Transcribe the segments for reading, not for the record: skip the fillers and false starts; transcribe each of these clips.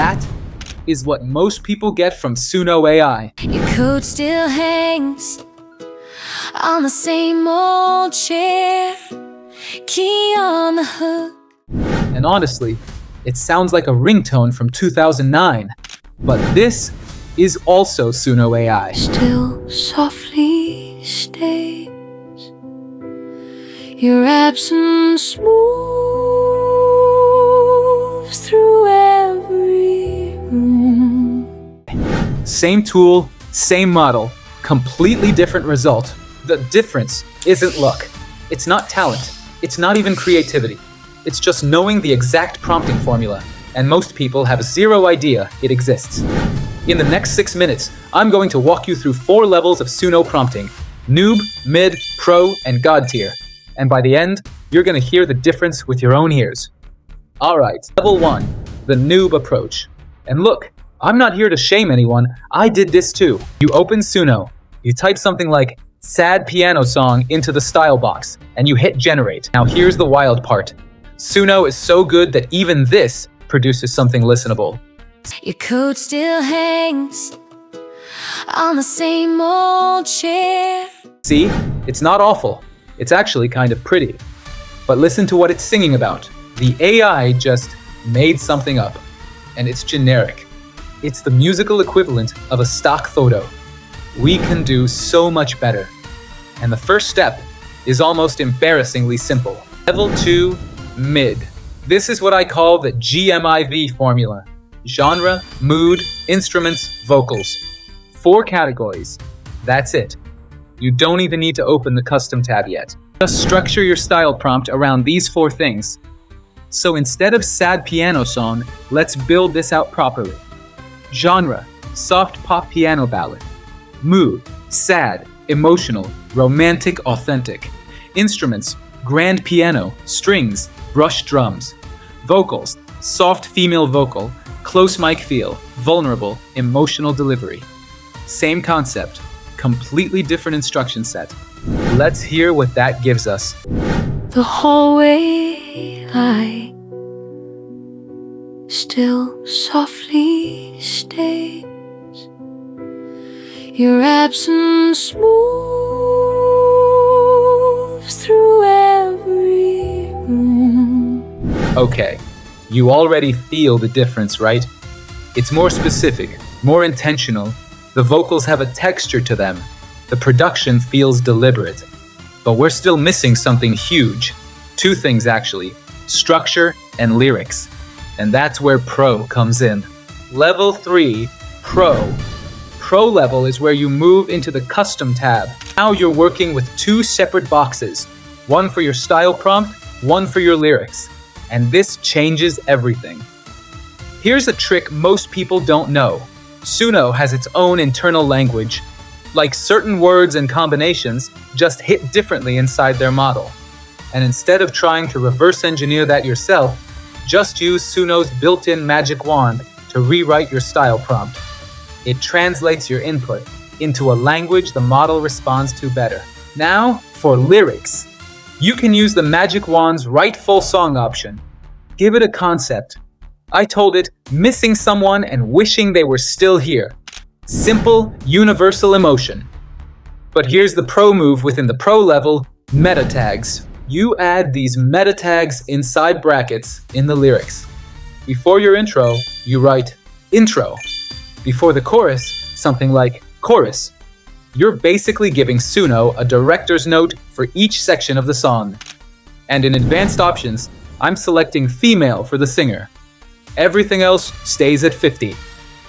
That is what most people get from Suno AI. Your coat still hangs on the same old chair, key on the hook. And honestly, it sounds like a ringtone from 2009. But this is also Suno AI. Still softly stays your absence moves through every room. Same tool, same model, completely different result. The difference isn't luck. It's not talent. It's not even creativity. It's just knowing the exact prompting formula, and most people have zero idea it exists. In the next 6 minutes, I'm going to walk you through 4 levels of Suno prompting: Noob, Mid, Pro, and God tier. And by the end, you're going to hear the difference with your own ears. Alright, level 1, the Noob approach. And look, I'm not here to shame anyone, I did this too. You open Suno, you type something like sad piano song into the style box, and you hit generate. Now here's the wild part. Suno is so good that even this produces something listenable. Your coat still hangs on the same old chair. See? It's not awful. It's actually kind of pretty. But listen to what it's singing about. The AI just made something up, and it's generic. It's the musical equivalent of a stock photo. We can do so much better. And the first step is almost embarrassingly simple. Level 2, Mid. This is what I call the GMIV formula. Genre, mood, instruments, vocals. 4 categories. That's it. You don't even need to open the custom tab yet. Just structure your style prompt around these 4 things. So instead of sad piano song, let's build this out properly. Genre, soft pop piano ballad. Mood, sad, emotional, romantic, authentic. Instruments, grand piano, strings, brush drums. Vocals, soft female vocal, close mic feel, vulnerable, emotional delivery. Same concept, completely different instruction set. Let's hear what that gives us. The hallway light still softly stays. Your absence moves through every room. Okay, you already feel the difference, right? It's more specific, more intentional. The vocals have a texture to them. The production feels deliberate. But we're still missing something huge. 2 things actually, structure and lyrics. And that's where Pro comes in. Level 3, Pro. Pro level is where you move into the custom tab. Now you're working with 2 separate boxes. One for your style prompt, one for your lyrics. And this changes everything. Here's a trick most people don't know. Suno has its own internal language. Like certain words and combinations just hit differently inside their model. And instead of trying to reverse engineer that yourself, just use Suno's built-in magic wand to rewrite your style prompt. It translates your input into a language the model responds to better. Now, for lyrics. You can use the magic wand's write full song option. Give it a concept. I told it, missing someone and wishing they were still here. Simple, universal emotion. But here's the pro move within the pro level, meta tags. You add these meta tags inside brackets in the lyrics. Before your intro, you write intro. Before the chorus, something like chorus. You're basically giving Suno a director's note for each section of the song. And in advanced options, I'm selecting female for the singer. Everything else stays at 50.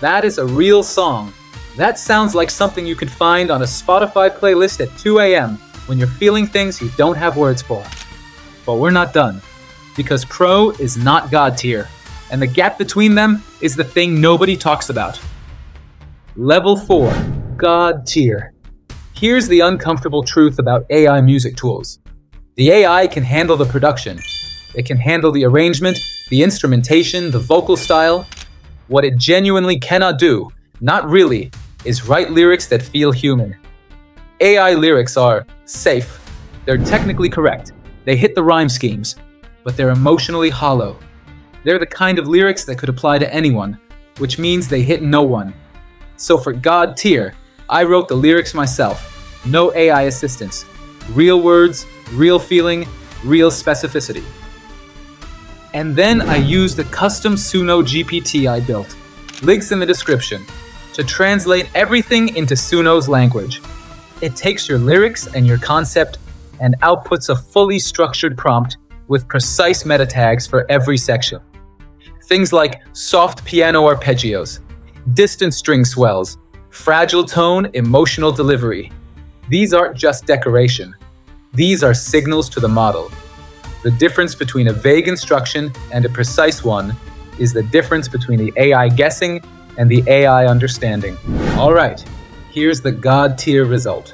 That is a real song. That sounds like something you could find on a Spotify playlist at 2 a.m. when you're feeling things you don't have words for. But we're not done, because Pro is not God tier, and the gap between them is the thing nobody talks about. Level 4, God tier. Here's the uncomfortable truth about AI music tools. The AI can handle the production. It can handle the arrangement, the instrumentation, the vocal style. What it genuinely cannot do, not really, is write lyrics that feel human. AI lyrics are safe. They're technically correct. They hit the rhyme schemes, but they're emotionally hollow. They're the kind of lyrics that could apply to anyone, which means they hit no one. So for God tier, I wrote the lyrics myself. No AI assistance. Real words, real feeling, real specificity. And then I used a custom Suno GPT I built, links in the description, to translate everything into Suno's language. It takes your lyrics and your concept and outputs a fully structured prompt with precise meta tags for every section. Things like soft piano arpeggios, distant string swells, fragile tone, emotional delivery. These aren't just decoration. These are signals to the model. The difference between a vague instruction and a precise one is the difference between the AI guessing and the AI understanding. All right, here's the God tier result.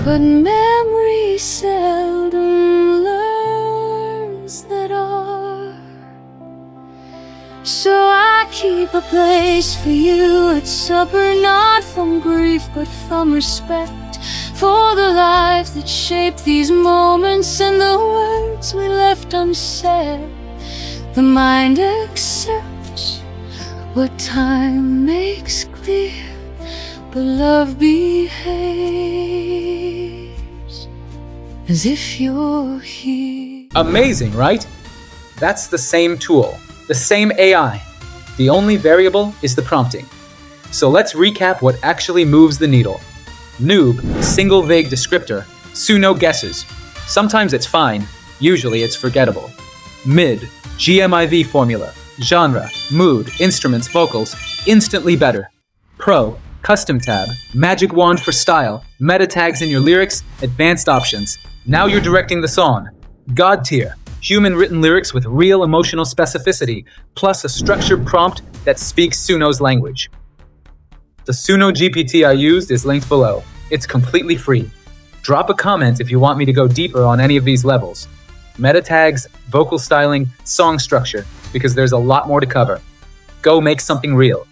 But memory seldom learns that are. So I keep a place for you at supper, not from grief but from respect for the life that shaped these moments and the words we left unsaid. The mind accepts what time makes clear, but love behaves as if you're here. Amazing, right? That's the same tool, the same AI. The only variable is the prompting. So let's recap what actually moves the needle. Noob, single vague descriptor. Suno guesses. Sometimes it's fine, usually it's forgettable. Mid, GMIV formula. Genre, mood, instruments, vocals, instantly better. Pro, custom tab, magic wand for style, meta tags in your lyrics, advanced options. Now you're directing the song. God tier, human written lyrics with real emotional specificity, plus a structured prompt that speaks Suno's language. The Suno GPT I used is linked below. It's completely free. Drop a comment if you want me to go deeper on any of these levels. Meta tags, vocal styling, song structure, because there's a lot more to cover. Go make something real.